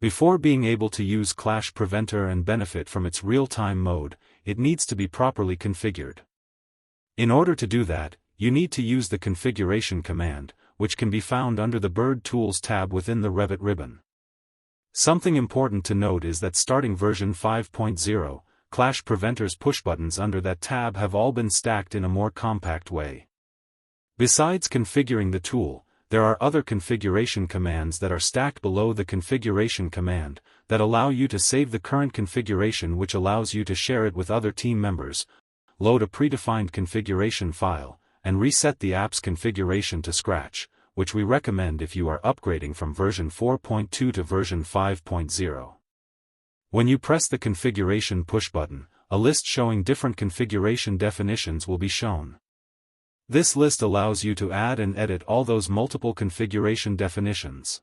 Before being able to use Clash Preventor and benefit from its real-time mode, it needs to be properly configured. In order to do that, you need to use the configuration command, which can be found under the Bird Tools tab within the Revit ribbon. Something important to note is that starting version 5.0, Clash Preventor's pushbuttons under that tab have all been stacked in a more compact way. Besides configuring the tool, there are other configuration commands that are stacked below the configuration command, that allow you to save the current configuration, which allows you to share it with other team members, load a predefined configuration file, and reset the app's configuration to scratch, which we recommend if you are upgrading from version 4.2 to version 5.0. When you press the configuration push button, a list showing different configuration definitions will be shown. This list allows you to add and edit all those multiple configuration definitions.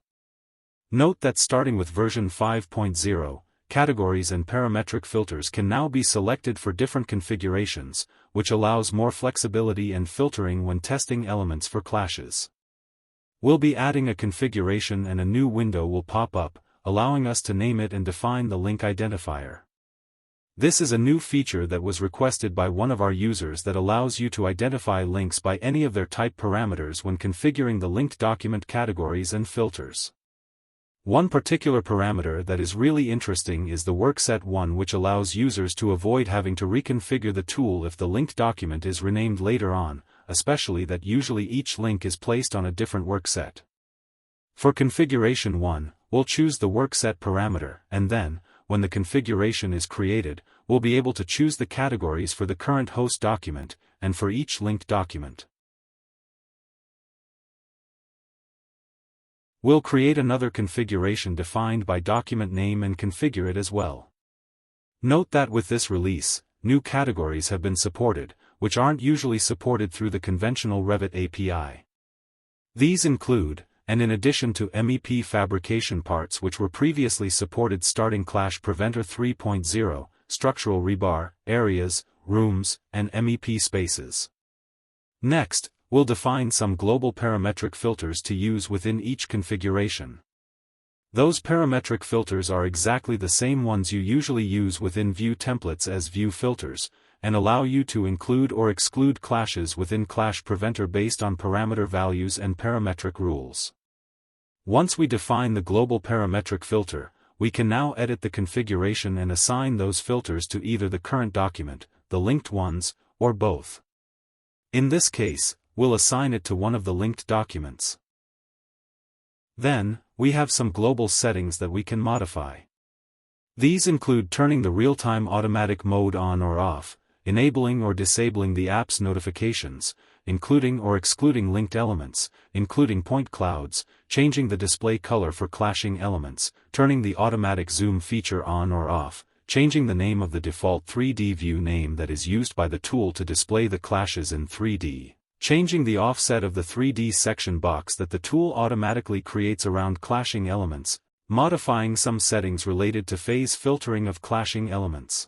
Note that starting with version 5.0, categories and parametric filters can now be selected for different configurations, which allows more flexibility and filtering when testing elements for clashes. We'll be adding a configuration and a new window will pop up, allowing us to name it and define the link identifier. This is a new feature that was requested by one of our users that allows you to identify links by any of their type parameters when configuring the linked document categories and filters. One particular parameter that is really interesting is the Workset one, which allows users to avoid having to reconfigure the tool if the linked document is renamed later on, especially that usually each link is placed on a different workset. For configuration 1, we'll choose the workset parameter, and then, when the configuration is created, we'll be able to choose the categories for the current host document, and for each linked document. We'll create another configuration defined by document name and configure it as well. Note that with this release, new categories have been supported, which aren't usually supported through the conventional Revit API. These include, and in addition to MEP Fabrication Parts, which were previously supported starting Clash Preventor 3.0, Structural Rebar, Areas, Rooms, and MEP Spaces. Next, we'll define some global parametric filters to use within each configuration. Those parametric filters are exactly the same ones you usually use within view templates as view filters, and allow you to include or exclude clashes within Clash Preventor based on parameter values and parametric rules. Once we define the global parametric filter, we can now edit the configuration and assign those filters to either the current document, the linked ones, or both. In this case, we'll assign it to one of the linked documents. Then, we have some global settings that we can modify. These include turning the real-time automatic mode on or off, enabling or disabling the app's notifications, including or excluding linked elements, including point clouds, changing the display color for clashing elements, turning the automatic zoom feature on or off, changing the name of the default 3D view name that is used by the tool to display the clashes in 3D. Changing the offset of the 3D section box that the tool automatically creates around clashing elements, modifying some settings related to phase filtering of clashing elements.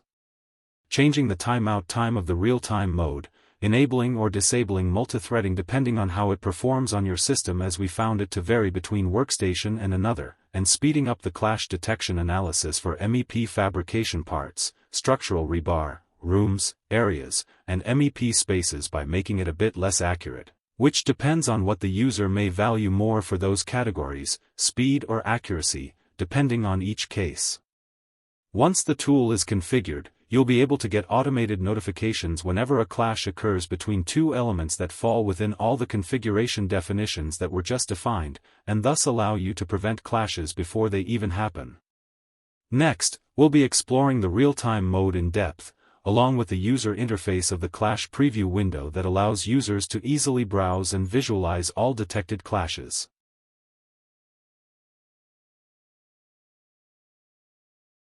Changing the timeout time of the real-time mode, enabling or disabling multithreading depending on how it performs on your system, as we found it to vary between workstation and another, and speeding up the clash detection analysis for MEP Fabrication Parts, Structural Rebar, Rooms, Areas, and MEP Spaces by making it a bit less accurate, which depends on what the user may value more for those categories, speed or accuracy, depending on each case. Once the tool is configured, you'll be able to get automated notifications whenever a clash occurs between two elements that fall within all the configuration definitions that were just defined, and thus allow you to prevent clashes before they even happen. Next, we'll be exploring the real-time mode in depth, along with the user interface of the Clash Preview window that allows users to easily browse and visualize all detected clashes.